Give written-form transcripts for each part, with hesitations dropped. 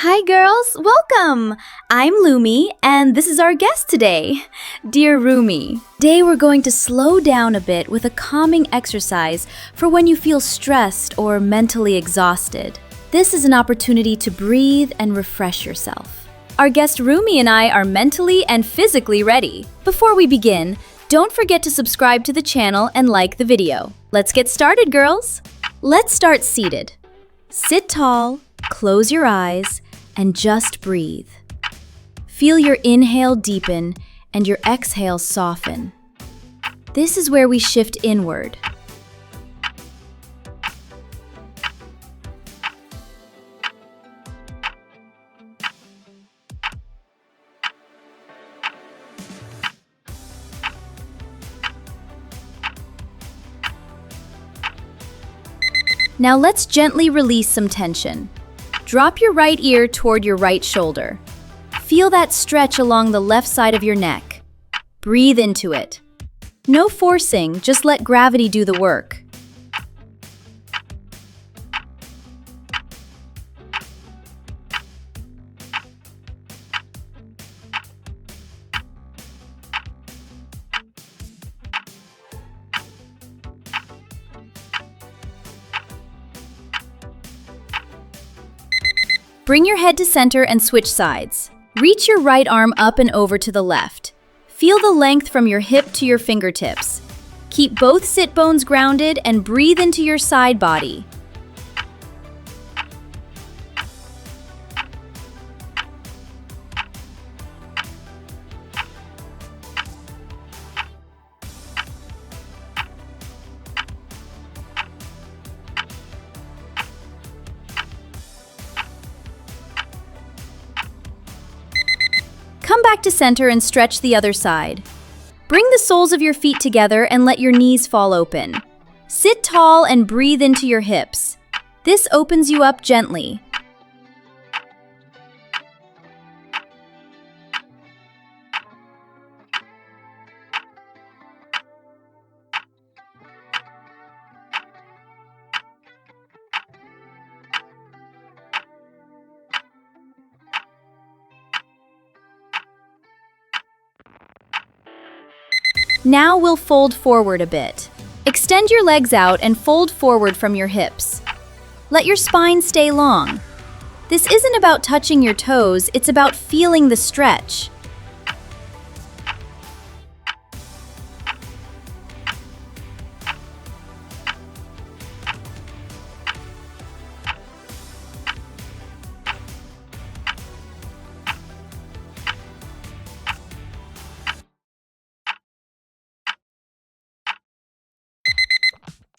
Hi girls, welcome! I'm Lumi and this is our guest today, dear Rumi. Today we're going to slow down a bit with a calming exercise for when you feel stressed or mentally exhausted. This is an opportunity to breathe and refresh yourself. Our guest Rumi and I are mentally and physically ready. Before we begin, don't forget to subscribe to the channel and like the video. Let's get started, girls! Let's start seated. Sit tall, close your eyes, and just breathe. Feel your inhale deepen and your exhale soften. This is where we shift inward. Now let's gently release some tension. Drop your right ear toward your right shoulder. Feel that stretch along the left side of your neck. Breathe into it. No forcing, just let gravity do the work. Bring your head to center and switch sides. Reach your right arm up and over to the left. Feel the length from your hip to your fingertips. Keep both sit bones grounded and breathe into your side body. Come back to center and stretch the other side. Bring the soles of your feet together and let your knees fall open. Sit tall and breathe into your hips. This opens you up gently. Now we'll fold forward a bit. Extend your legs out and fold forward from your hips. Let your spine stay long. This isn't about touching your toes, it's about feeling the stretch.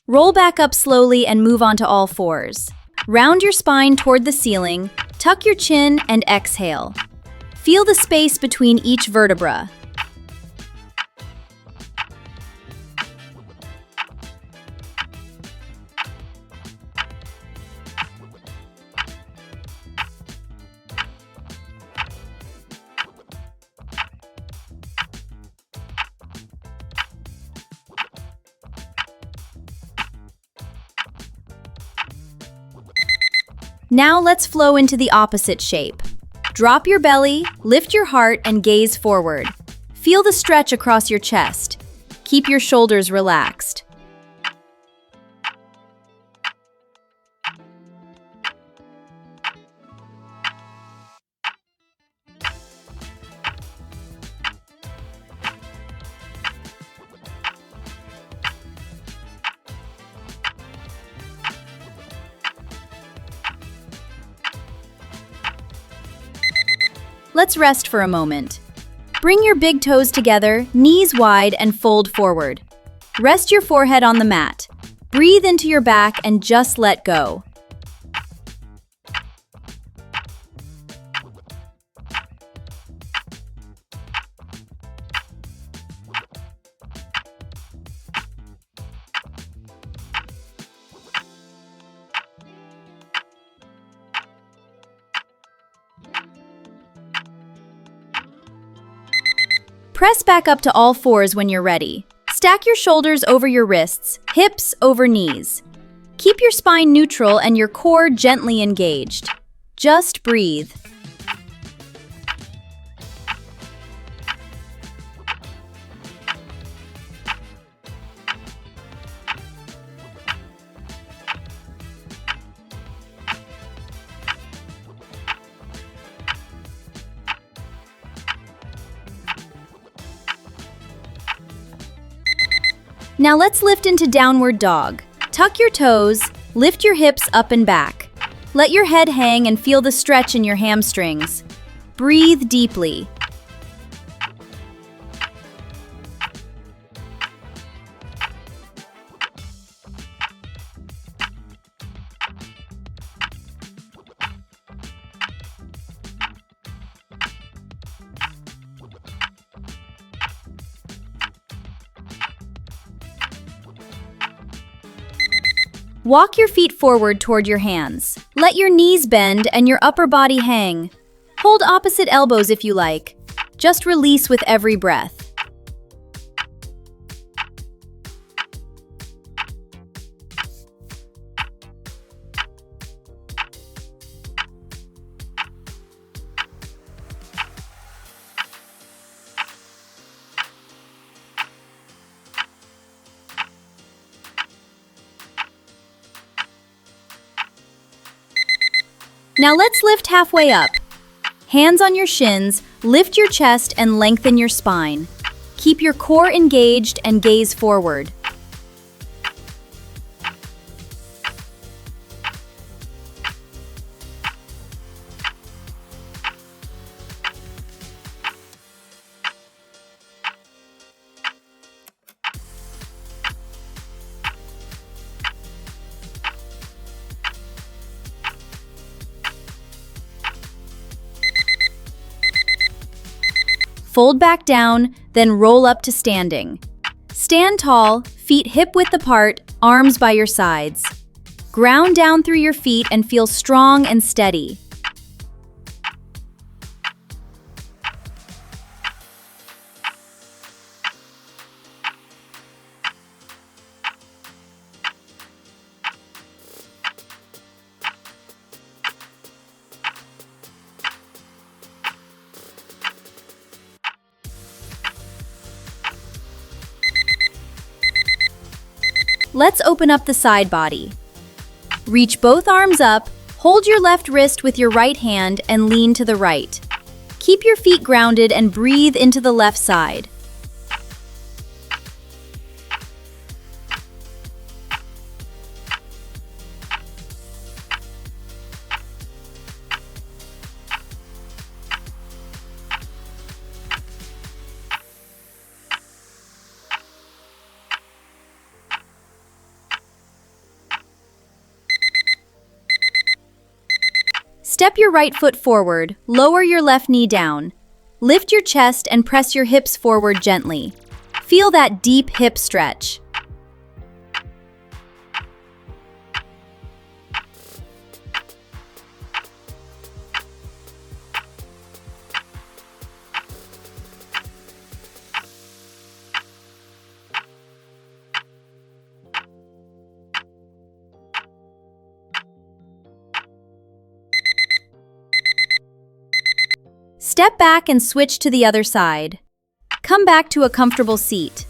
Roll back up slowly and move onto all fours. Round your spine toward the ceiling, tuck your chin, and exhale. Feel the space between each vertebra. Now let's flow into the opposite shape. Drop your belly, lift your heart, and gaze forward. Feel the stretch across your chest. Keep your shoulders relaxed. Let's rest for a moment. Bring your big toes together, knees wide, and fold forward. Rest your forehead on the mat. Breathe into your back and just let go. Press back up to all fours when you're ready. Stack your shoulders over your wrists, hips over knees. Keep your spine neutral and your core gently engaged. Just breathe. Now let's lift into downward dog. Tuck your toes, lift your hips up and back. Let your head hang and feel the stretch in your hamstrings. Breathe deeply. Walk your feet forward toward your hands. Let your knees bend and your upper body hang. Hold opposite elbows if you like. Just release with every breath. Now let's lift halfway up. Hands on your shins, lift your chest and lengthen your spine. Keep your core engaged and gaze forward. Fold back down, then roll up to standing. Stand tall, feet hip-width apart, arms by your sides. Ground down through your feet and feel strong and steady. Let's open up the side body. Reach both arms up, hold your left wrist with your right hand and lean to the right. Keep your feet grounded and breathe into the left side. Step your right foot forward, lower your left knee down. Lift your chest and press your hips forward gently. Feel that deep hip stretch. Step back and switch to the other side. Come back to a comfortable seat.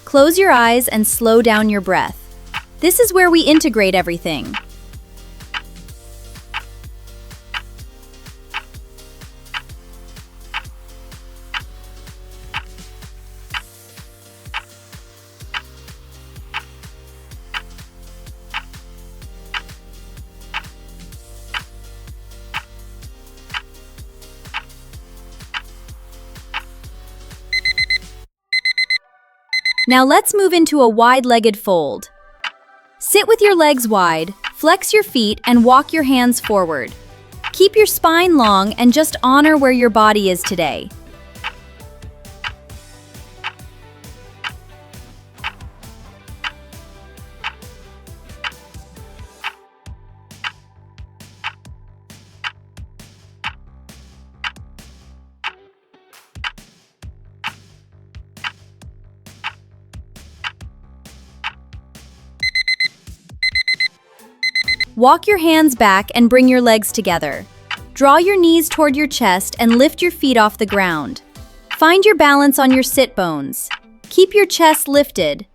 Close your eyes and slow down your breath. This is where we integrate everything. Now let's move into a wide-legged fold. Sit with your legs wide, flex your feet, and walk your hands forward. Keep your spine long and just honor where your body is today. Walk your hands back and bring your legs together. Draw your knees toward your chest and lift your feet off the ground. Find your balance on your sit bones. Keep your chest lifted.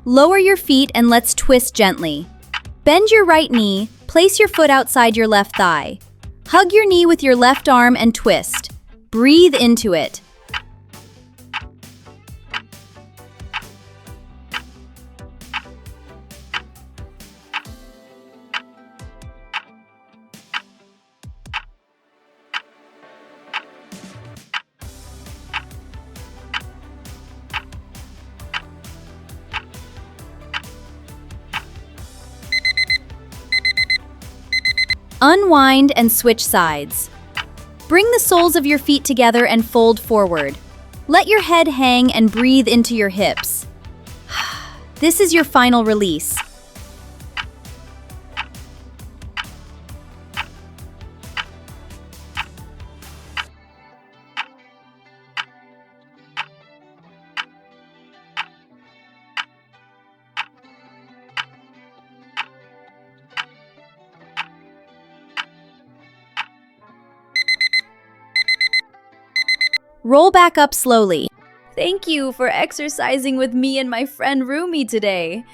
Lower your feet and let's twist gently. Bend your right knee, place your foot outside your left thigh. Hug your knee with your left arm and twist. Breathe into it. Unwind and switch sides. Bring the soles of your feet together and fold forward. Let your head hang and breathe into your hips. This is your final release. Roll back up slowly. Thank you for exercising with me and my friend Rumi today.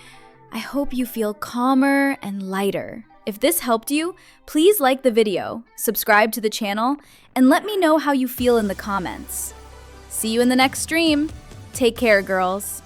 I hope you feel calmer and lighter. If this helped you, please like the video, subscribe to the channel, and let me know how you feel in the comments. See you in the next stream. Take care, girls.